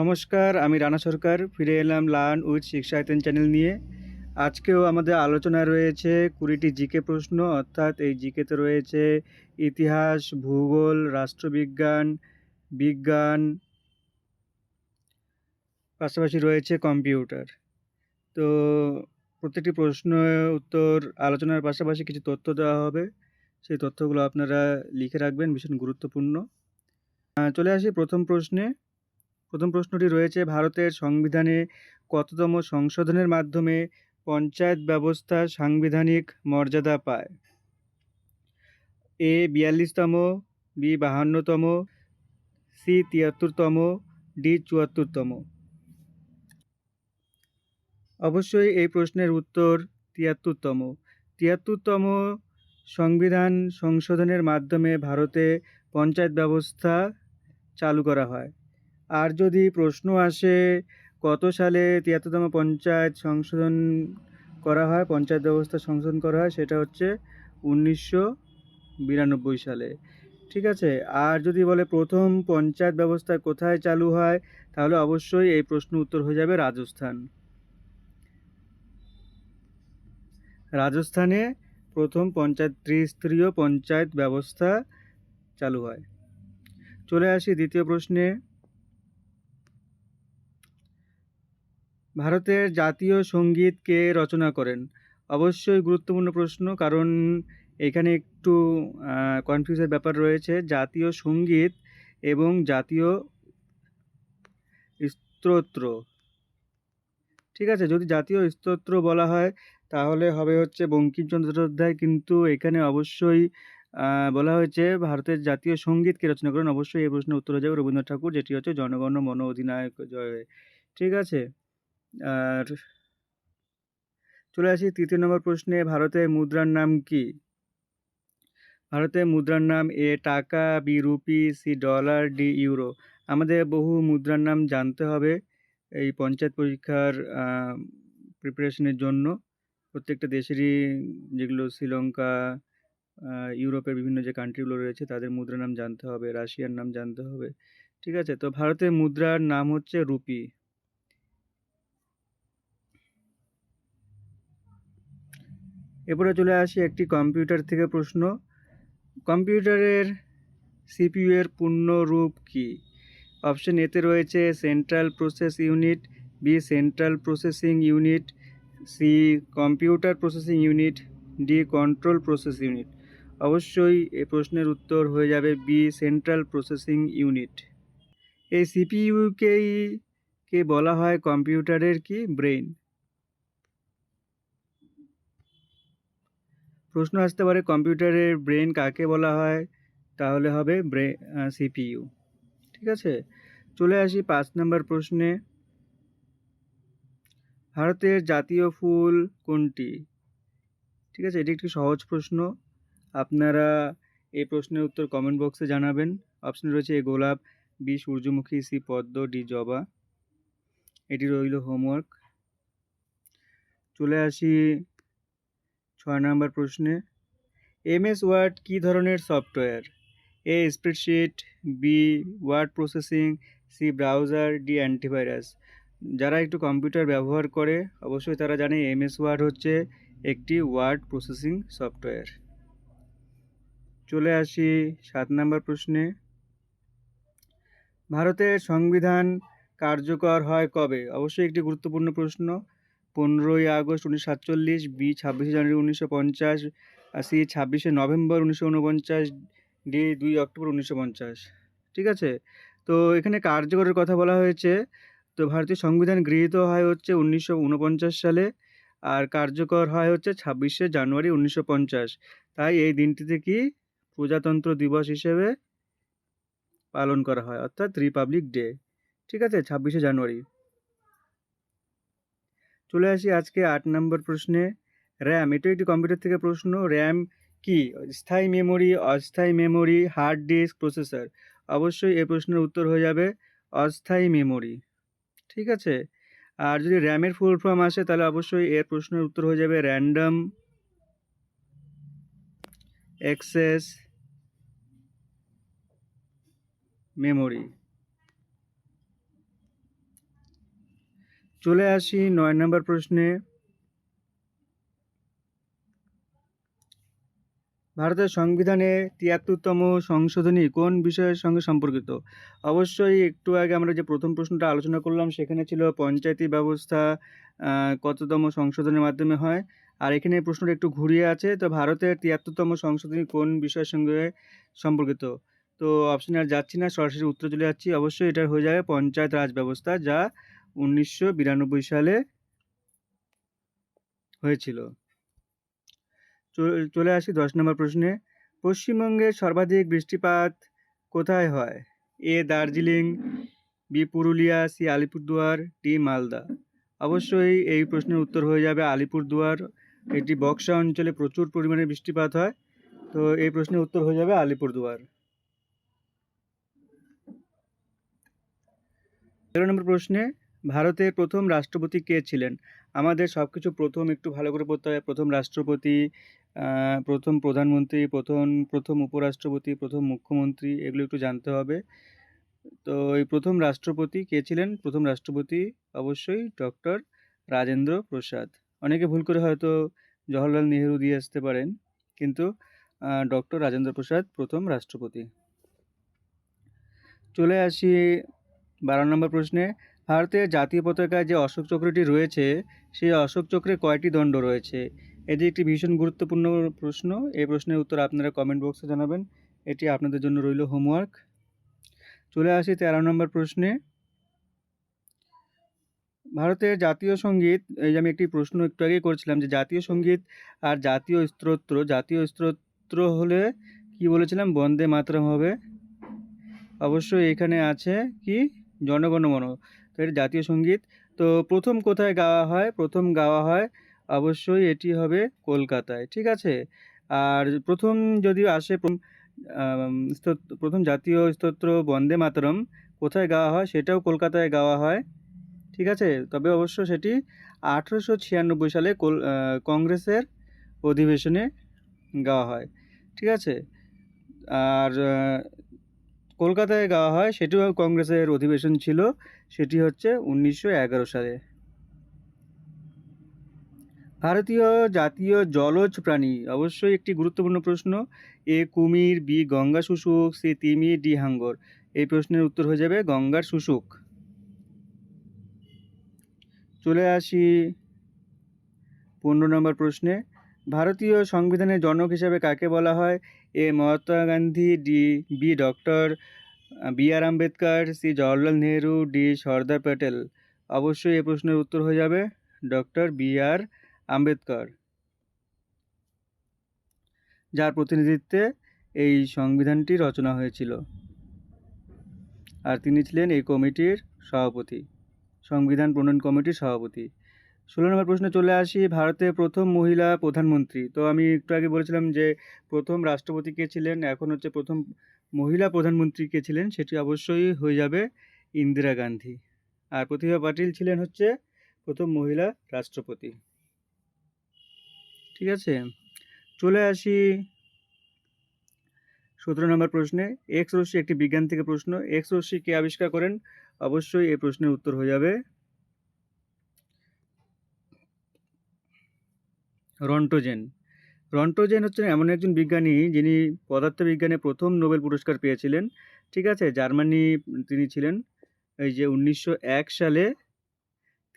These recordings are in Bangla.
নমস্কার, আমি রানা সরকার ফিরে এলাম লার্ন উইথ শিক্ষায়তন চ্যানেল নিয়ে। আজকেও আমাদের আলোচনায় রয়েছে ২০টি জিকে প্রশ্ন, অর্থাৎ এই জিকেতে রয়েছে ইতিহাস, ভূগোল, রাষ্ট্রবিজ্ঞান, বিজ্ঞান, পাশাপাশি রয়েছে কম্পিউটার। তো প্রত্যেকটি প্রশ্নের উত্তর আলোচনার পাশাপাশি কিছু তথ্য দেওয়া হবে। সেই তথ্যগুলো আপনারা লিখে রাখবেন, ভীষণ গুরুত্বপূর্ণ। চলে আসি প্রথম প্রশ্নে। প্রথম প্রশ্নটি রয়েছে, ভারতের সংবিধানে কততম সংশোধনের মাধ্যমে পঞ্চায়েত ব্যবস্থা সাংবিধানিক মর্যাদা পায়? এ ৪২তম, বি ৫২তম, সি ৭৩তম, ডি ৭৪তম। অবশ্যই এই প্রশ্নের উত্তর ৭৩তম। ৭৩তম সংবিধান সংশোধনের মাধ্যমে ভারতে পঞ্চায়েত ব্যবস্থা চালু করা হয়। আর যদি প্রশ্ন আসে কত সালে ৭৩তম পঞ্চায়েত সংশোধন করা হয়, পঞ্চায়েত ব্যবস্থা সংশোধন করা হয়, সেটা হচ্ছে ১৯৯২ সালে। ঠিক আছে। আর যদি বলে প্রথম পঞ্চায়েত ব্যবস্থা কোথায় চালু হয়, তাহলে অবশ্যই এই প্রশ্ন উত্তর হয়ে যাবে রাজস্থান। রাজস্থানে প্রথম ত্রিস্তরীয় পঞ্চায়েত ব্যবস্থা চালু হয়। চলে আসি দ্বিতীয় প্রশ্নে। ভারতের জাতীয় সঙ্গীত কে রচনা করেন? অবশ্যই গুরুত্বপূর্ণ প্রশ্ন, কারণ এখানে একটু কনফিউজের ব্যাপার রয়েছে। জাতীয় সঙ্গীত এবং জাতীয় স্তোত্র, ঠিক আছে। যদি জাতীয় স্তোত্র বলা হয় তাহলে হবে হচ্ছে বঙ্কিমচন্দ্র চট্টোপাধ্যায়, কিন্তু এখানে অবশ্যই বলা হয়েছে ভারতের জাতীয় সঙ্গীত কে রচনা করেন। অবশ্যই এই প্রশ্নের উত্তর হয়ে যাবে রবীন্দ্রনাথ ঠাকুর, যেটি হচ্ছে জনগণ মন অধিনায়ক জয়। ঠিক আছে। আর চলে আসি তৃতীয় নম্বর প্রশ্নে। ভারতের মুদ্রার নাম কি? ভারতের মুদ্রার নাম এ টাকা, B rupee, C dollar, D euro. আমাদের বহু মুদ্রার নাম জানতে হবে এই পঞ্চায়েত পরীক্ষার প্রিপারেশনের জন্য। প্রত্যেকটা দেশেরই, যেগুলো শ্রীলঙ্কা, ইউরোপের বিভিন্ন যে কান্ট্রিগুলো রয়েছে তাদের মুদ্রার নাম জানতে হবে, রাশিয়ার নাম জানতে হবে। ঠিক আছে। তো ভারতের মুদ্রার নাম হচ্ছে রুপি। এরপরে চলে আসি একটি কম্পিউটার থেকে প্রশ্ন। কম্পিউটারের সিপিইউ এর পূর্ণ রূপ কি? অপশন এতে রয়েছে central process unit, B central processing unit, C computer processing unit, D control process unit. অবশ্যই এই প্রশ্নের উত্তর হয়ে যাবে বি সেন্ট্রাল প্রসেসিং ইউনিট। এই সিপিইউকেই কে বলা হয় কম্পিউটারের কি ব্রেইন। প্রশ্ন আসতে পারে কম্পিউটারের ব্রেন কাকে বলা হয়, তাহলে হবে সিপিইউ। ঠিক আছে। চলে আসি ৫ নম্বর প্রশ্নে। ভারতের জাতীয় ফুল কোনটি? ঠিক আছে, এটি একটি সহজ প্রশ্ন। আপনারা এই প্রশ্নের উত্তর কমেন্ট বক্সে জানাবেন। অপশন রয়েছে এ গোলাপ, বি সূর্যমুখী, সি পদ্ম, ডি জবা। এটি রইল হোমওয়ার্ক। চলে আসি ৬ নম্বর প্রশ্নে। এমএস ওয়ার্ড কী ধরনের software? A spreadsheet, B word processing, C browser, D antivirus. যারা একটু কম্পিউটার ব্যবহার করে অবশ্যই তারা জানে এমএস ওয়ার্ড হচ্ছে একটি ওয়ার্ড প্রসেসিং সফটওয়্যার। চলে আসি ৭ নম্বর প্রশ্নে। ভারতের সংবিধান কার্যকর হয় কবে? অবশ্যই একটি গুরুত্বপূর্ণ প্রশ্ন। ১৫ই আগস্ট ১৯৪৭, বি ২৬শে জানুয়ারি ১৯৫০, সি ২৬শে নভেম্বর ১৯৪৯, ডি ২ অক্টোবর ১৯৫০। ঠিক আছে। তো এখানে কার্যকরের কথা বলা হয়েছে। তো ভারতীয় সংবিধান গৃহীত হয় হচ্ছে ১৯৪৯ সালে, আর কার্যকর হয় হচ্ছে ২৬শে জানুয়ারি ১৯৫০। তাই এই দিনটিতে কি প্রজাতন্ত্র দিবস হিসেবে পালন করা হয়, অর্থাৎ রিপাবলিক ডে। ঠিক আছে, ২৬শে জানুয়ারি। চলে আসি আজকে ৮ নম্বর প্রশ্নে। র্যাম, এটাও একটি কম্পিউটার থেকে প্রশ্ন। র্যাম কি? স্থায়ী মেমোরি, অস্থায়ী মেমোরি, হার্ড ডিস্ক, প্রসেসর। অবশ্যই এই প্রশ্নের উত্তর হয়ে যাবে অস্থায়ী মেমোরি। ঠিক আছে। আর যদি র্যামের ফুল ফর্ম আসে তাহলে অবশ্যই এর প্রশ্নের উত্তর হয়ে যাবে র্যান্ডম অ্যাক্সেস মেমোরি। চলে আসি 9 নম্বর প্রশ্নে। ভারতের সংবিধানে ৭৩তম সংশোধনী কোন বিষয়ের সঙ্গে সম্পর্কিত? অবশ্যই একটু আগে আমরা যে প্রথম প্রশ্নটা আলোচনা করলাম সেখানে ছিল পঞ্চায়েতি ব্যবস্থা কততম সংশোধনের মাধ্যমে হয়, আর এখানে এই প্রশ্নটা একটু ঘুরিয়ে আছে। তো ভারতের ৭৩তম সংশোধনী কোন বিষয়ের সঙ্গে সম্পর্কিত? তো অপশনে আর যাচ্ছি না, সরাসরি উত্তর চলে যাচ্ছি। অবশ্যই এটা হয়ে যাবে পঞ্চায়েত রাজ ব্যবস্থা, যা 1992 সালে হয়েছিল। চলে আসি 10 নম্বর প্রশ্নে। পশ্চিমবঙ্গের সর্বাধিক বৃষ্টিপাত কোথায় হয়? A Darjeeling, B Purulia, C Alipurduar, D Malda. অবশ্যই এই প্রশ্নের উত্তর হয়ে যাবে আলিপুরদুয়ার। এটি বক্সা অঞ্চলে প্রচুর পরিমাণে বৃষ্টিপাত হয়, তো এই প্রশ্নের উত্তর হয়ে যাবে আলিপুরদুয়ার। 13 নম্বর প্রশ্নে, ভারতের প্রথম রাষ্ট্রপতি কে ছিলেন? আমাদের সব কিছু প্রথম একটু ভালো করে পড়তে হবে। প্রথম রাষ্ট্রপতি, প্রথম প্রধানমন্ত্রী, প্রথম উপরাষ্ট্রপতি, প্রথম মুখ্যমন্ত্রী, এগুলো একটু জানতে হবে। তো এই প্রথম রাষ্ট্রপতি কে ছিলেন? প্রথম রাষ্ট্রপতি অবশ্যই ডক্টর রাজেন্দ্র প্রসাদ। অনেকে ভুল করে হয়তো জওহরলাল নেহেরু দিয়ে আসতে পারেন, কিন্তু ডক্টর রাজেন্দ্র প্রসাদ প্রথম রাষ্ট্রপতি। চলে আসি 12 নম্বর প্রশ্নে। ভারতের জাতীয় পতাকায় যে অশোক চক্রটি রয়েছে, সেই অশোক চক্রে কয়টি দণ্ড রয়েছে? এটি একটি ভীষণ গুরুত্বপূর্ণ প্রশ্ন। এই প্রশ্নের উত্তর আপনারা কমেন্ট বক্সে জানাবেন। এটি আপনাদের জন্য রইল হোমওয়ার্ক। চলে আসি 13 নম্বর প্রশ্নে। ভারতের জাতীয় সঙ্গীত, এই যে আমি একটি প্রশ্ন একটু আগেই করেছিলাম যে জাতীয় সঙ্গীত আর জাতীয় স্তোত্র হলে কি বলেছিলাম? বন্দে মাতরম হবে। অবশ্যই এখানে আছে কি? জনগণমন। তো এটা জাতীয় সঙ্গীত। তো প্রথম কোথায় গাওয়া হয়? প্রথম গাওয়া হয় অবশ্যই এটি হবে কলকাতায়, ঠিক আছে। আর প্রথম যদিও আসে প্রথম জাতীয় স্তোত্র বন্দে মাতরম কোথায় গাওয়া হয়? সেটাও কলকাতায় গাওয়া হয়, ঠিক আছে। তবে অবশ্য সেটি 1896 সালে কংগ্রেসের অধিবেশনে গাওয়া হয়, ঠিক আছে। আর কলকাতায় গাওয়া হয়, সেটিও কংগ্রেসের অধিবেশন ছিল, সেটি হচ্ছে 1911 সালে। ভারতীয় জাতীয় জলজ প্রাণী, অবশ্যই একটি গুরুত্বপূর্ণ প্রশ্ন। এ কুমির, বি গঙ্গা শুশুক, সি তিমি, ডি হাঙ্গর। এই প্রশ্নের উত্তর হয়ে যাবে গঙ্গার শুশুক। চলে আসি 15 নম্বর প্রশ্নে। ভারতীয় সংবিধানের জনক হিসাবে কাকে বলা হয়? A Mahatma Gandhi, B doctor B R Ambedkar, C Jawaharlal Nehru, D Sardar Patel. অবশ্যই এই প্রশ্নের উত্তর হয়ে যাবে ডক্টর বি আর আম্বেদকর, যার প্রতিনিধিত্বে এই সংবিধানটি রচনা হয়েছিল, আর তিনি ছিলেন এই কমিটির সভাপতি, সংবিধান প্রণয়ন কমিটির সভাপতি। 16 নম্বর প্রশ্নে চলে আসি। ভারতের প্রথম মহিলা প্রধানমন্ত্রী, তো আমি একটু আগে বলেছিলাম যে প্রথম রাষ্ট্রপতি কে ছিলেন, এখন হচ্ছে প্রথম মহিলা প্রধানমন্ত্রী কে ছিলেন, সেটি অবশ্যই হয়ে যাবে ইন্দিরা গান্ধী। আর প্রতিভা পাটিল ছিলেন হচ্ছে প্রথম মহিলা রাষ্ট্রপতি, ঠিক আছে। চলে আসি 17 নম্বর প্রশ্নে। এক্স রশ্মি একটি বিজ্ঞান থেকে প্রশ্ন। এক্স রশ্মি কে আবিষ্কার করেন? অবশ্যই এই প্রশ্নের উত্তর হয়ে যাবে রন্টোজেন। রন্টোজেন হচ্ছেন এমন একজন বিজ্ঞানী যিনি পদার্থবিজ্ঞানে প্রথম নোবেল পুরস্কার পেয়েছিলেন, ঠিক আছে। জার্মানি তিনি ছিলেন। এই যে 1901 সালে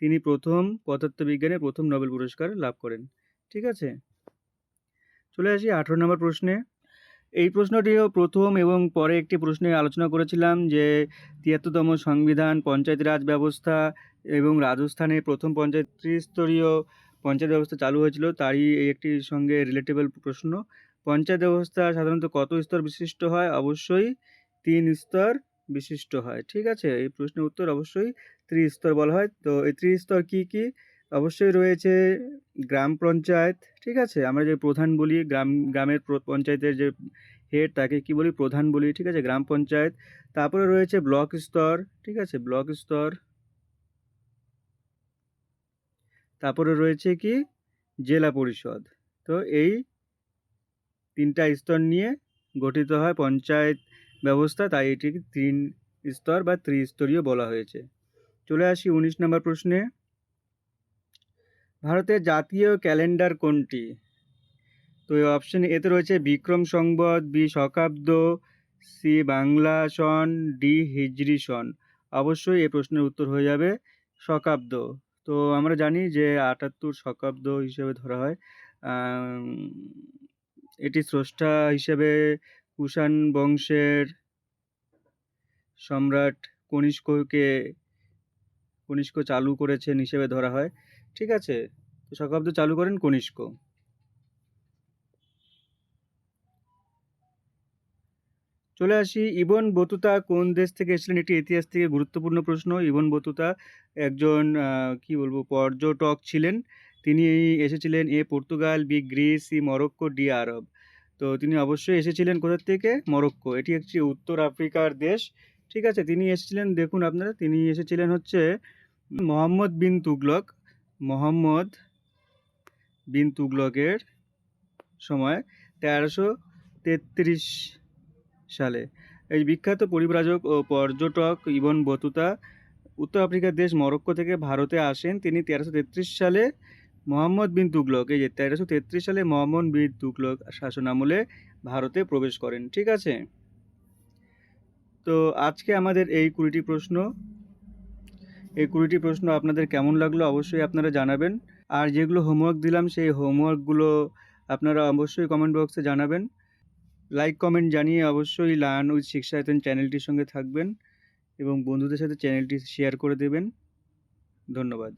তিনি প্রথম পদার্থবিজ্ঞানে প্রথম নোবেল পুরস্কার লাভ করেন, ঠিক আছে। চলে আসি 18 নম্বর প্রশ্নে। এই প্রশ্নটিও প্রথম এবং পরে একটি প্রশ্নে আলোচনা করেছিলাম যে ৭৩তম সংবিধান, পঞ্চায়েত রাজ ব্যবস্থা এবং রাজস্থানে প্রথম ত্রিস্তরীয় পঞ্চায়েত ব্যবস্থা চালু হয়েছিল, তারই এই একটি সঙ্গে রিলেটেবল প্রশ্ন। পঞ্চায়েত ব্যবস্থা সাধারণত কত স্তর বিশিষ্ট হয়? অবশ্যই 3 স্তর বিশিষ্ট হয়, ঠিক আছে। এই প্রশ্নের উত্তর অবশ্যই ত্রিস্তর বলা হয়। তো এই ত্রিস্তর কি কি? অবশ্যই রয়েছে গ্রাম পঞ্চায়েত, ঠিক আছে। আমরা যে প্রধান বলি, গ্রামের পঞ্চায়েতের যে হেড তাকে কি বলি? প্রধান বলি, ঠিক আছে, গ্রাম পঞ্চায়েত। তারপরে রয়েছে ব্লক স্তর, ঠিক আছে, ব্লক স্তর। তারপরে রয়েছে কি? জেলা পরিষদ। তো এই 3টা স্তর নিয়ে গঠিত হয় পঞ্চায়েত ব্যবস্থা, তাই এটিকে 3 স্তর বা ত্রিস্তরীয় বলা হয়েছে। চলে আসি 19 নম্বর প্রশ্নে। ভারতের জাতীয় ক্যালেন্ডার কোনটি? তো এই অপশন এতে রয়েছে বিক্রম সংবৎ, বি শকাব্দ, সি বাংলা সন, ডি হিজরি সন। অবশ্যই এই প্রশ্নের উত্তর হয়ে যাবে শকাব্দ। তো আমরা জানি যে ৭৮ শকাব্দ হিসেবে ধরা হয়। এটি স্রষ্টা হিসেবে কুষাণ বংশের সম্রাট কনিষ্ক চালু করেছেন হিসেবে ধরা হয়। ঠিক আছে, তো শকাব্দ চালু করেন কনিষ্ক। চলে আসি, ইবন বতুতা কোন দেশ থেকে এসেছিলেন? এটি ইতিহাস থেকে গুরুত্বপূর্ণ প্রশ্ন। ইবন বতুতা একজন কি বলবো পর্যটক ছিলেন। তিনি এসেছিলেন A Portugal, B Greece, C Morocco, D Arab. তো তিনি অবশ্যই এসেছিলেন কোথা থেকে? মরক্কো। এটি একটি উত্তর আফ্রিকার দেশ। ঠিক আছে, তিনি এসেছিলেন, দেখুন আপনারা, তিনি এসেছিলেন হচ্ছে মোহাম্মদ বিন তুগলক। মোহাম্মদ বিন তুগলকের সময় 1333 সালে। এই বিখ্যাত পরিব্রাজক ও পর্যটক ইবন বতুতা উত্তর আফ্রিকার দেশ মরক্কো থেকে ভারতে আসেন। তিনি 1333 সালে মোহাম্মদ বিন তুগলক, এই যে 1333 সালে মোহাম্মদ বিন তুগলক শাসন আমলে ভারতে প্রবেশ করেন। ঠিক আছে, তো আজকে আমাদের এই 20টি প্রশ্ন, এই 20টি প্রশ্ন আপনাদের কেমন লাগলো অবশ্যই আপনারা জানাবেন। আর যেগুলো হোমওয়ার্ক দিলাম সেই হোমওয়ার্কগুলো আপনারা অবশ্যই কমেন্ট বক্সে জানাবেন। লাইক কমেন্ট জানিয়ে অবশ্যই লার্ন উইথ শিক্ষায়তন চ্যানেলটির সঙ্গে থাকবেন এবং বন্ধুদের সাথে চ্যানেলটি শেয়ার করে দেবেন। ধন্যবাদ।